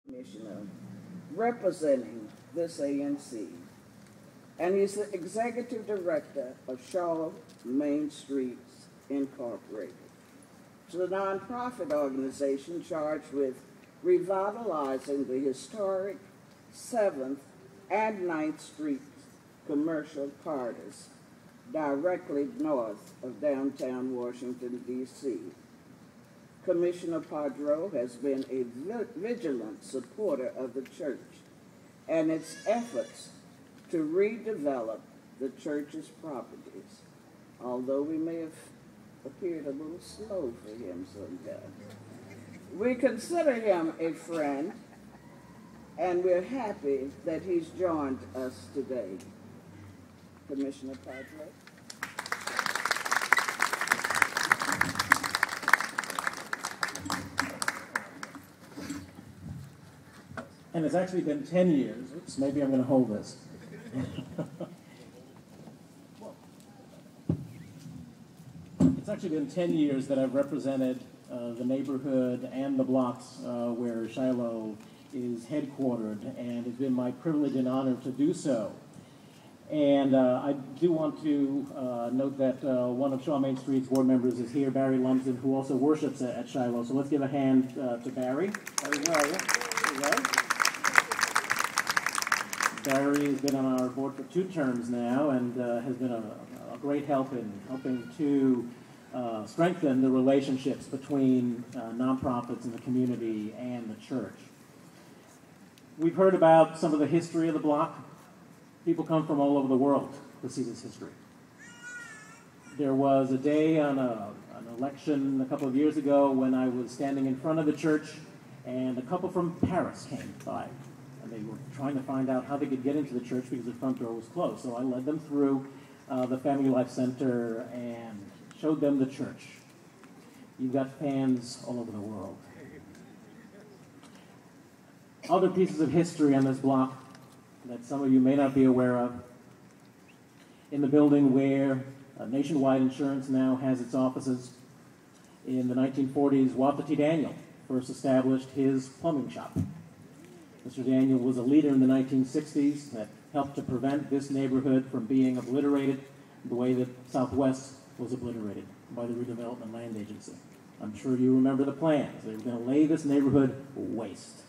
Commissioner representing this ANC, and he's the Executive Director of Shaw Main Streets Incorporated. It's a nonprofit organization charged with revitalizing the historic 7th and 9th Street commercial corridors directly north of downtown Washington, D.C. Commissioner Padro has been a vigilant supporter of the church and its efforts to redevelop the church's properties, although we may have appeared a little slow for him sometimes. We consider him a friend, and we're happy that he's joined us today. Commissioner Padro. And it's actually been 10 years. Oops, maybe I'm going to hold this. It's actually been 10 years that I've represented the neighborhood and the blocks where Shiloh is headquartered, and it's been my privilege and honor to do so. And I do want to note that one of Shaw Main Street's board members is here, Barry Lumsden, who also worships at Shiloh. So let's give a hand to Barry. There you go. Barry has been on our board for 2 terms now and has been a great help in helping to strengthen the relationships between nonprofits in the community and the church. We've heard about some of the history of the block. People come from all over the world to see this history. There was a day on an election a couple of years ago when I was standing in front of the church, and a couple from Paris came by. And they were trying to find out how they could get into the church because the front door was closed. So I led them through the Family Life Center and showed them the church. You've got fans all over the world. Other pieces of history on this block that some of you may not be aware of. In the building where Nationwide Insurance now has its offices, in the 1940s, Walter T. Daniel first established his plumbing shop. Mr. Daniel was a leader in the 1960s that helped to prevent this neighborhood from being obliterated the way that Southwest was obliterated by the Redevelopment Land Agency. I'm sure you remember the plans. They were going to lay this neighborhood waste,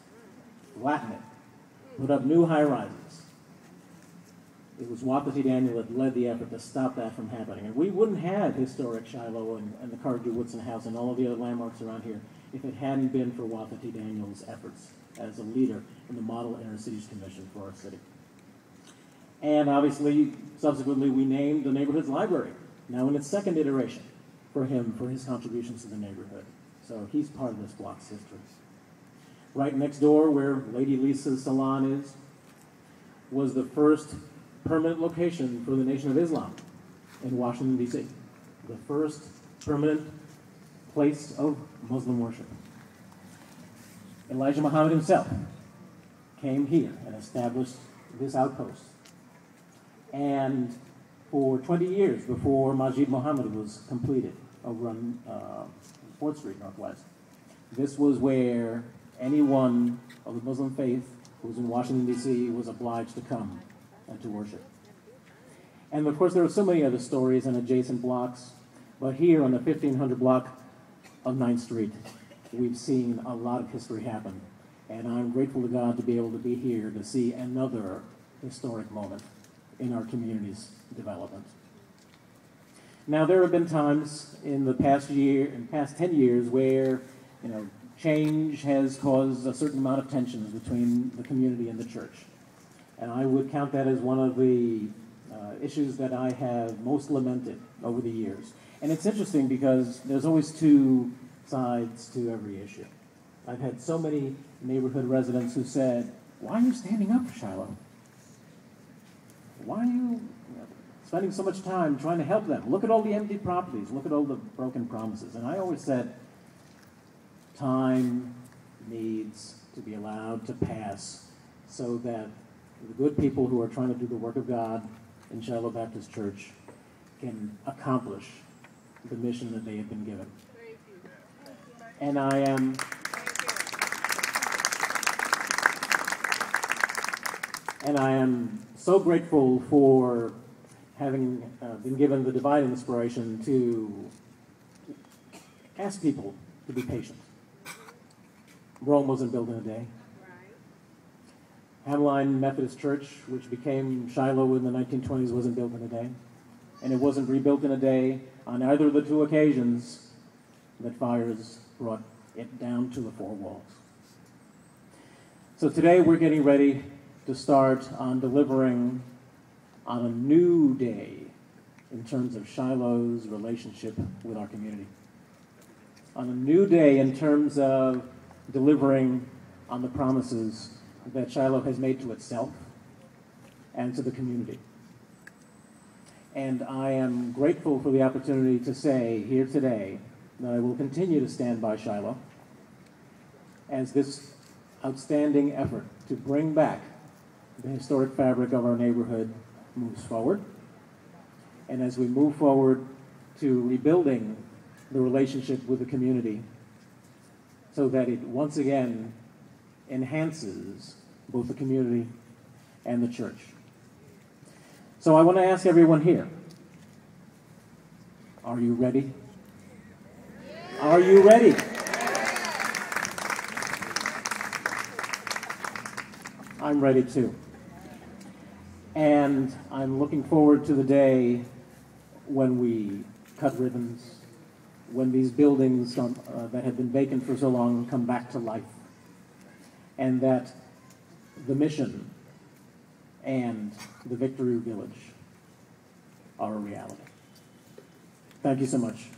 flatten it, put up new high-rises. It was Walter T. Daniel that led the effort to stop that from happening. And we wouldn't have historic Shiloh and the Cardew Woodson House and all of the other landmarks around here if it hadn't been for Walter T. Daniel's efforts as a leader in the Model Inner Cities Commission for our city. And obviously, subsequently, we named the neighborhood's library, now in its 2nd iteration, for him, for his contributions to the neighborhood. So he's part of this block's history. Right next door, where Lady Lisa's salon is, was the first permanent location for the Nation of Islam in Washington, D.C. The first permanent place of Muslim worship. Elijah Muhammad himself came here and established this outpost. And for 20 years before Masjid Muhammad was completed over on 4th Street Northwest, this was where anyone of the Muslim faith who was in Washington, D.C. was obliged to come and to worship. And of course, there are so many other stories in adjacent blocks, but here on the 1500 block of 9th Street, we've seen a lot of history happen. And I'm grateful to God to be able to be here to see another historic moment in our community's development. Now, there have been times in the past 10 years where, change has caused a certain amount of tensions between the community and the church. And I would count that as one of the issues that I have most lamented over the years. And it's interesting because there's always 2 sides to every issue. I've had so many neighborhood residents who said, "Why are you standing up for Shiloh? Why are you spending so much time trying to help them? Look at all the empty properties. Look at all the broken promises." And I always said, time needs to be allowed to pass so that the good people who are trying to do the work of God in Shiloh Baptist Church can accomplish the mission that they have been given. And I am And I am so grateful for having been given the divine inspiration to ask people to be patient. Rome wasn't built in a day. Hamline Methodist Church, which became Shiloh in the 1920s, wasn't built in a day. And it wasn't rebuilt in a day on either of the two occasions that fires brought it down to the four walls. So today we're getting ready to start on delivering on a new day in terms of Shiloh's relationship with our community. On a new day in terms of delivering on the promises that Shiloh has made to itself and to the community. And I am grateful for the opportunity to say here today that I will continue to stand by Shiloh as this outstanding effort to bring back the historic fabric of our neighborhood moves forward. And as we move forward to rebuilding the relationship with the community so that it once again enhances both the community and the church. So I want to ask everyone here, are you ready? Are you ready? I'm ready too. And I'm looking forward to the day when we cut ribbons, when these buildings that have been vacant for so long come back to life, and that the mission and the Victory Village are a reality. Thank you so much.